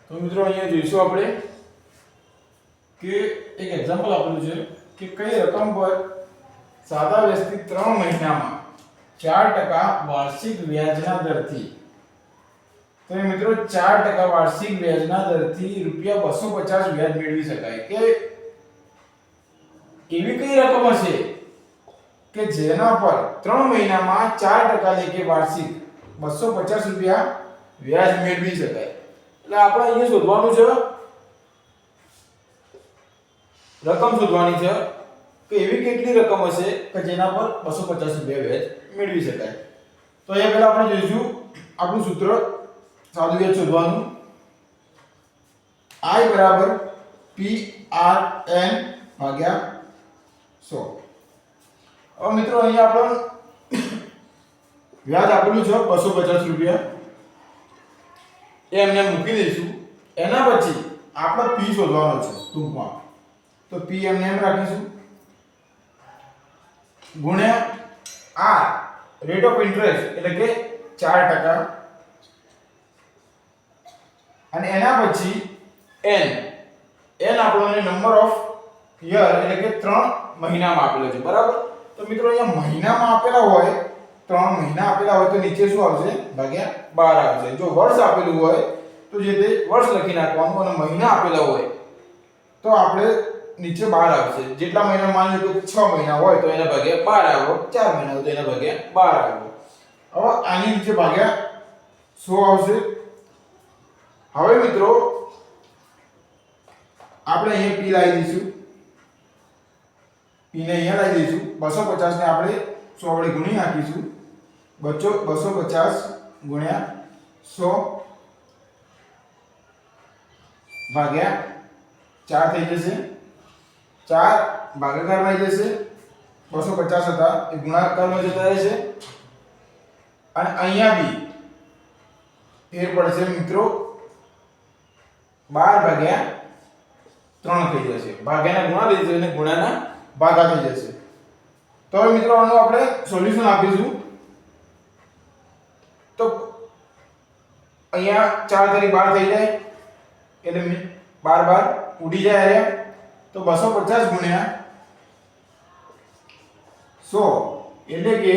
તો મિત્રો અહીંયા જોઈશું આપણે કે એક એક્ઝામ્પલ આપેલું છે કે કઈ રકમ પર સાદા વ્યાજથી 3 મહિનામાં 4% વાર્ષિક વ્યાજના દરથી તો મિત્રો 4% વાર્ષિક વ્યાજના દરથી ₹250 વ્યાજ મેળવી શકાય કે એવી કઈ રકમ હશે કે જેના પર 3 મહિનામાં 4% લેખે વાર્ષિક ₹250 વ્યાજ મેળવી શકાય। એટલે આપણે અહીંયા શોધવાનું છે રકમ શોધવાની છે કે એવી કેટલી રકમ હશે કે જેના પર ₹250 વ્યાજ મેળવી શકાય। તો અહીંયા પહેલા આપણે જોઈશું આપણું સૂત્ર સાદું વ્યાજ શોધવાનું I બરાબર PRN ભાગ્યા 100। હવે મિત્રો અહીંયા આપણે વ્યાજ આપેલું છે ₹250 એમને મૂકી દઈશું। એના પછી આપણે P શોધવાનો છે ટૂંકમાં, તો P એમને એમ રાખીશું ગુણ્યા R રેટ ઓફ ઇન્ટરેસ્ટ એટલે કે 4% અને એના પછી n આપણને નંબર ઓફ યર એટલે કે 3 મહિનામાં આપેલો છે બરાબર। તો મિત્રો અહીંયા મહિનામાં આપેલા હોય 3 મહિના આપેલા હોય તો નીચે શું આવશે ભાગ્યા 12 આવશે। જો વર્ષ આપેલું હોય તો જે તે વર્ષ લખી નાખવાનું અને મહિના આપેલા હોય તો આપણે નીચે 12 આવશે। જેટલા મહિના માની લો કે 6 મહિના હોય તો એને ભાગ્યા 12 આવો, 4 મહિના હોય તો એને ભાગ્યા 12 આવો। હવે આની નીચે ભાગ્યા 100 આવશે। હવે મિત્રો આપણે અહીંયા P લાવી દઈશું, P ને અહીંયા લાવી દઈશું। 250 ને આપણે 100 વડે ગુણી નાખીશું। 250 ગુણ્યા 100 ભાગ્યા 4 થઈ જશે। 4 ભાગાકારમાં આવી જશે, 250 હતા એ ગુણાકારમાં જતા રહેશે અને અહીંયા બી ફેર પડશે મિત્રો 12 ભાગ્યા 3 થઈ જશે। ભાગ્યાના ગુણા થઈ જશે અને ગુણાના ભાગા થઈ જશે। તો હવે મિત્રો આનું આપણે સોલ્યુશન આપીશું। તો અહીંયા 4 તરી 12 થઈ જાય એટલે 12 ઉડી જાય રે, તો 250 ગુણ્યા 100 એટલે કે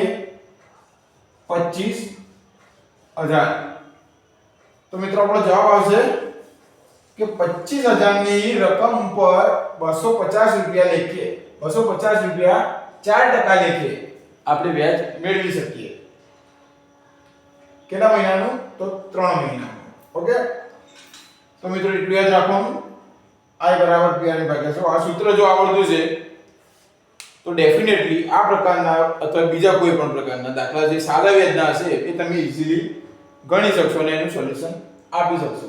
25000। તો મિત્રો આપણો જવાબ આવશે કે 25000 ની રકમ પર ₹250 લેખે 250 4% લેખે આપણે વ્યાજ મેળવી શકીએ। કેટલા મહિનાનું? તો 3 મહિનાનું। ઓકે, તો મિત્રો એટલું યાદ રાખવાનું I બરાબર PRN ભાગ્યા 100। આ સૂત્ર જો આવડતું છે તો ડેફિનેટલી આ પ્રકારના અથવા બીજા કોઈ પણ પ્રકારના દાખલા જે સાદા વ્યાજના હશે એ તમે ઈઝીલી ગણી શકશો અને એનું સોલ્યુશન આપી શકશો।